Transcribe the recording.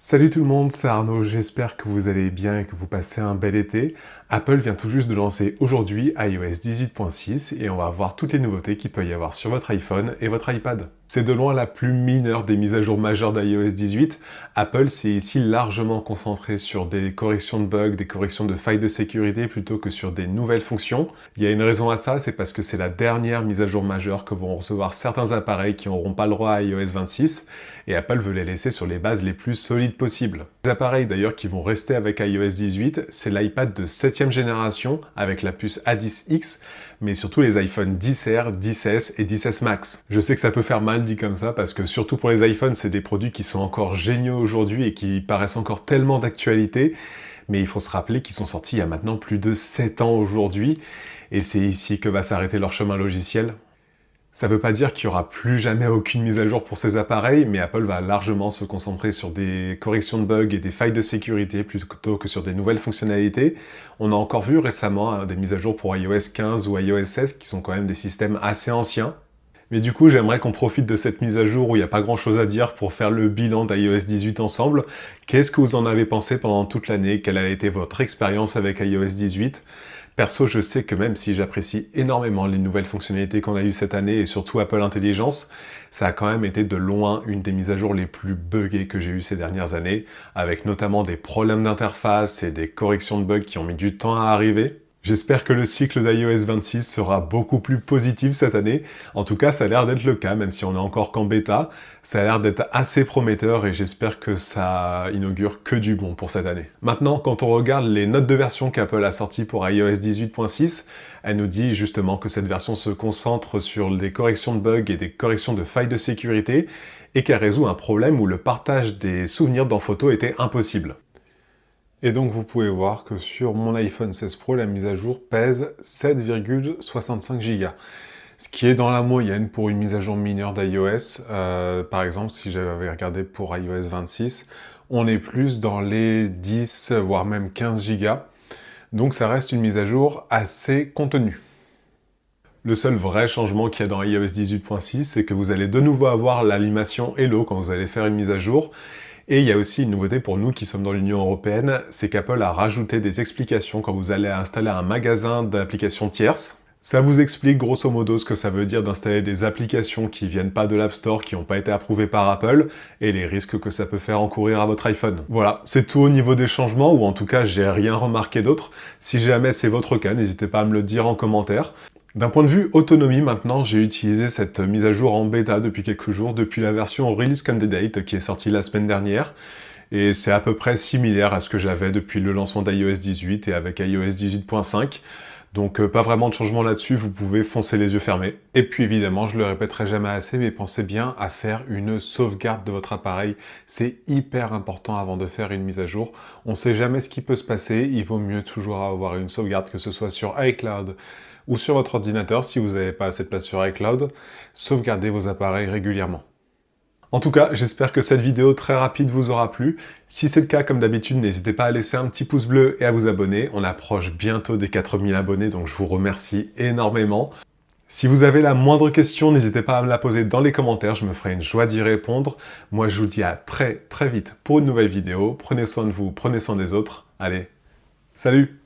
Salut tout le monde, c'est Arnaud, j'espère que vous allez bien et que vous passez un bel été. Apple vient tout juste de lancer aujourd'hui iOS 18.6 et on va voir toutes les nouveautés qu'il peut y avoir sur votre iPhone et votre iPad. C'est de loin la plus mineure des mises à jour majeures d'iOS 18. Apple s'est ici largement concentré sur des corrections de bugs, des corrections de failles de sécurité plutôt que sur des nouvelles fonctions. Il y a une raison à ça, c'est parce que c'est la dernière mise à jour majeure que vont recevoir certains appareils qui n'auront pas le droit à iOS 26 et Apple veut les laisser sur les bases les plus solides possibles. Les appareils d'ailleurs qui vont rester avec iOS 18, c'est l'iPad de 7ème génération avec la puce A10X, mais surtout les iPhone 10R, 10S et 10S Max. Je sais que ça peut faire mal dit comme ça parce que surtout pour les iPhones, c'est des produits qui sont encore géniaux aujourd'hui et qui paraissent encore tellement d'actualité, mais il faut se rappeler qu'ils sont sortis il y a maintenant plus de 7 ans aujourd'hui, et c'est ici que va s'arrêter leur chemin logiciel. Ça veut pas dire qu'il y aura plus jamais aucune mise à jour pour ces appareils, mais Apple va largement se concentrer sur des corrections de bugs et des failles de sécurité plutôt que sur des nouvelles fonctionnalités. On a encore vu récemment des mises à jour pour iOS 15 ou iOS 16 qui sont quand même des systèmes assez anciens. Mais du coup, j'aimerais qu'on profite de cette mise à jour où il n'y a pas grand chose à dire pour faire le bilan d'iOS 18 ensemble. Qu'est-ce que vous en avez pensé pendant toute l'année? Quelle a été votre expérience avec iOS 18? Perso, je sais que même si j'apprécie énormément les nouvelles fonctionnalités qu'on a eues cette année et surtout Apple Intelligence, ça a quand même été de loin une des mises à jour les plus buggées que j'ai eues ces dernières années, avec notamment des problèmes d'interface et des corrections de bugs qui ont mis du temps à arriver. J'espère que le cycle d'iOS 26 sera beaucoup plus positif cette année. En tout cas, ça a l'air d'être le cas, même si on est encore qu'en bêta. Ça a l'air d'être assez prometteur et j'espère que ça inaugure que du bon pour cette année. Maintenant, quand on regarde les notes de version qu'Apple a sorties pour iOS 18.6, elle nous dit justement que cette version se concentre sur des corrections de bugs et des corrections de failles de sécurité et qu'elle résout un problème où le partage des souvenirs dans photo était impossible. Et donc vous pouvez voir que sur mon iPhone 16 Pro, la mise à jour pèse 7,65 Go. Ce qui est dans la moyenne pour une mise à jour mineure d'iOS. Par exemple, si j'avais regardé pour iOS 26, on est plus dans les 10, voire même 15 Go. Donc ça reste une mise à jour assez contenue. Le seul vrai changement qu'il y a dans iOS 18.6, c'est que vous allez de nouveau avoir l'animation Hello quand vous allez faire une mise à jour. Et il y a aussi une nouveauté pour nous qui sommes dans l'Union Européenne, c'est qu'Apple a rajouté des explications quand vous allez installer un magasin d'applications tierces. Ça vous explique grosso modo ce que ça veut dire d'installer des applications qui viennent pas de l'App Store, qui n'ont pas été approuvées par Apple, et les risques que ça peut faire encourir à votre iPhone. Voilà, c'est tout au niveau des changements, ou en tout cas j'ai rien remarqué d'autre. Si jamais c'est votre cas, n'hésitez pas à me le dire en commentaire. D'un point de vue autonomie, maintenant, j'ai utilisé cette mise à jour en bêta depuis quelques jours, depuis la version Release Candidate qui est sortie la semaine dernière, et c'est à peu près similaire à ce que j'avais depuis le lancement d'iOS 18 et avec iOS 18.5. Donc pas vraiment de changement là-dessus, vous pouvez foncer les yeux fermés. Et puis évidemment, je le répéterai jamais assez, mais pensez bien à faire une sauvegarde de votre appareil. C'est hyper important avant de faire une mise à jour. On ne sait jamais ce qui peut se passer, il vaut mieux toujours avoir une sauvegarde, que ce soit sur iCloud ou sur votre ordinateur, si vous n'avez pas assez de place sur iCloud. Sauvegardez vos appareils régulièrement. En tout cas, j'espère que cette vidéo très rapide vous aura plu. Si c'est le cas, comme d'habitude, n'hésitez pas à laisser un petit pouce bleu et à vous abonner. On approche bientôt des 4000 abonnés, donc je vous remercie énormément. Si vous avez la moindre question, n'hésitez pas à me la poser dans les commentaires, je me ferai une joie d'y répondre. Moi, je vous dis à très vite pour une nouvelle vidéo. Prenez soin de vous, prenez soin des autres. Allez, salut!